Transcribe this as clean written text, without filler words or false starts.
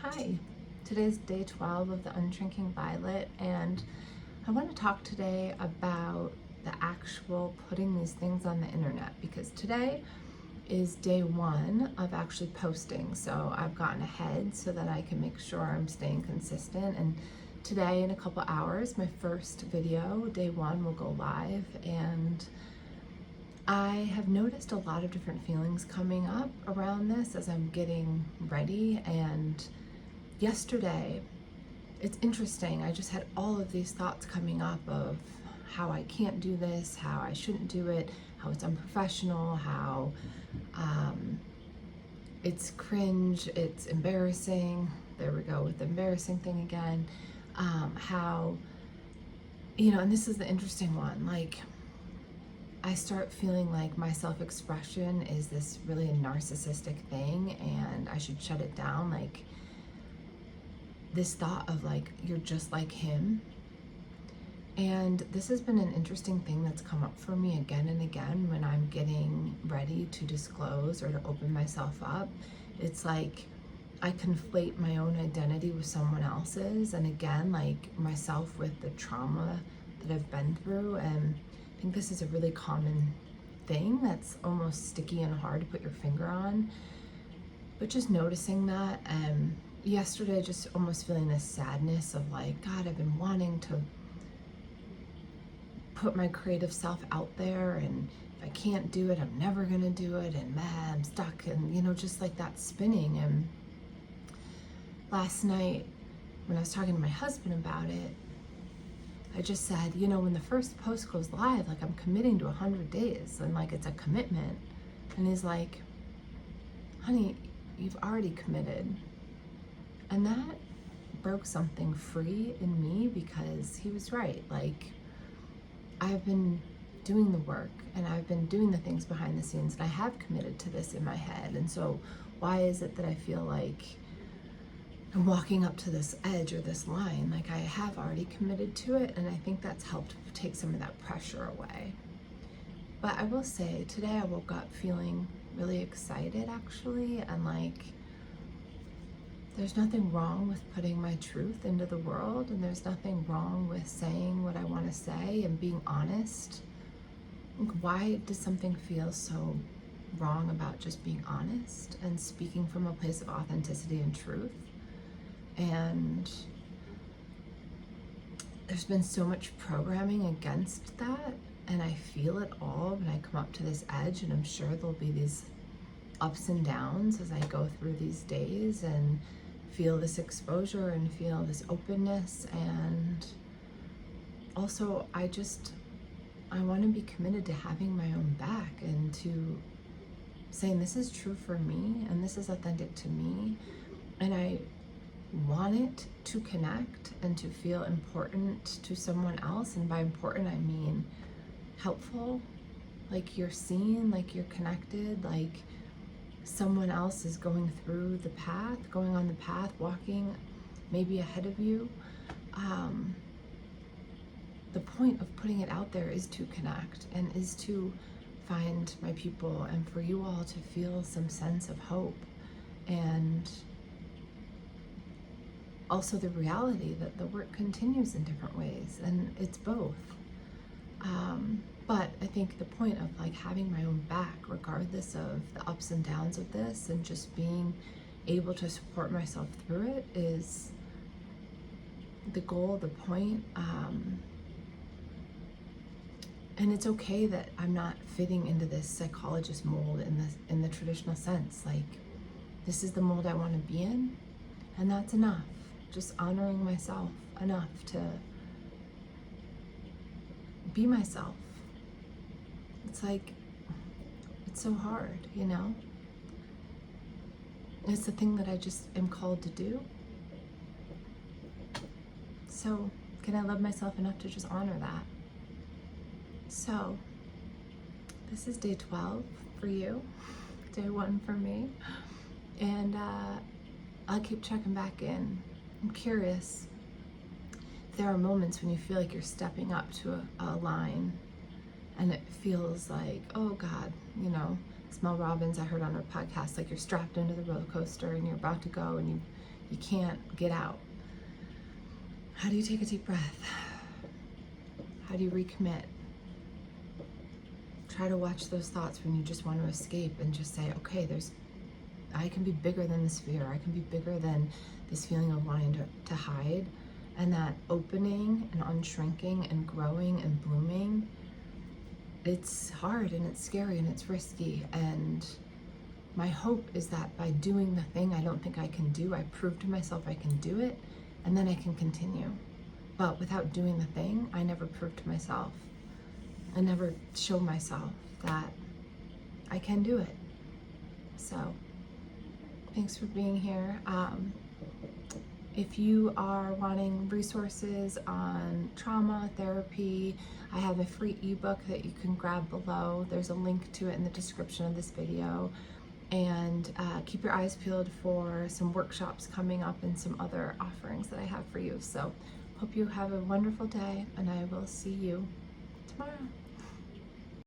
Hi, today's day 12 of the Unshrinking Violet, and I want to talk today about the actual putting these things on the internet because today is day 1 of actually posting. So I've gotten ahead so that I can make sure I'm staying consistent. And today, in a couple hours, my first video, day 1, will go live. And I have noticed a lot of different feelings coming up around this as I'm getting ready. And yesterday, it's interesting, I just had all of these thoughts coming up of how I can't do this, how I shouldn't do it, how it's unprofessional, how it's cringe, it's embarrassing. There we go with the embarrassing thing again. How, and this is the interesting one, like, I start feeling like my self-expression is this really narcissistic thing and I should shut it down. Like, this thought of like, you're just like him. And this has been an interesting thing that's come up for me again and again when I'm getting ready to disclose or to open myself up. It's like I conflate my own identity with someone else's, and again, like myself with the trauma that I've been through. And I think this is a really common thing that's almost sticky and hard to put your finger on. But just noticing that, yesterday just almost feeling this sadness of like, God, I've been wanting to put my creative self out there, and if I can't do it, I'm never gonna do it, and man, I'm stuck, and just like that spinning. And last night when I was talking to my husband about it, I just said, when the first post goes live, like I'm committing to 100 days and like it's a commitment. And he's like, honey, you've already committed. And that broke something free in me because he was right. Like, I've been doing the work and I've been doing the things behind the scenes and I have committed to this in my head. And so why is it that I feel like I'm walking up to this edge or this line? Like, I have already committed to it, and I think that's helped take some of that pressure away. But I will say, today I woke up feeling really excited actually, and like, there's nothing wrong with putting my truth into the world, and there's nothing wrong with saying what I want to say and being honest. Like, why does something feel so wrong about just being honest and speaking from a place of authenticity and truth? And there's been so much programming against that, and I feel it all when I come up to this edge, and I'm sure there'll be these ups and downs as I go through these days and feel this exposure and feel this openness. And also, I want to be committed to having my own back and to saying this is true for me and this is authentic to me, and I want it to connect and to feel important to someone else. And by important, I mean helpful, like you're seen, like you're connected, like someone else is going through the path, going on the path, walking maybe ahead of you. The point of putting it out there is to connect and is to find my people and for you all to feel some sense of hope, and also the reality that the work continues in different ways, and it's both. But I think the point of like having my own back regardless of the ups and downs of this, and just being able to support myself through it, is the goal, the point. And it's okay that I'm not fitting into this psychologist mold in the traditional sense. Like, this is the mold I want to be in, and that's enough. Just honoring myself enough to be myself. It's like, it's so hard, It's the thing that I just am called to do. So can I love myself enough to just honor that? So this is day 12 for you, day 1 for me, and I'll keep checking back in. I'm curious if there are moments when you feel like you're stepping up to a line and it feels like, oh God, Mel Robbins, I heard on her podcast, like you're strapped into the roller coaster and you're about to go and you can't get out. How do you take a deep breath? How do you recommit? Try to watch those thoughts when you just want to escape and just say, okay, I can be bigger than this fear. I can be bigger than this feeling of wanting to hide. And that opening and unshrinking and growing and blooming, it's hard and it's scary and it's risky. And my hope is that by doing the thing I don't think I can do, I prove to myself I can do it, and then I can continue. But without doing the thing, I never prove to myself. I never show myself that I can do it. So thanks for being here. If you are wanting resources on trauma, therapy, I have a free ebook that you can grab below. There's a link to it in the description of this video. And keep your eyes peeled for some workshops coming up and some other offerings that I have for you. So hope you have a wonderful day, and I will see you tomorrow.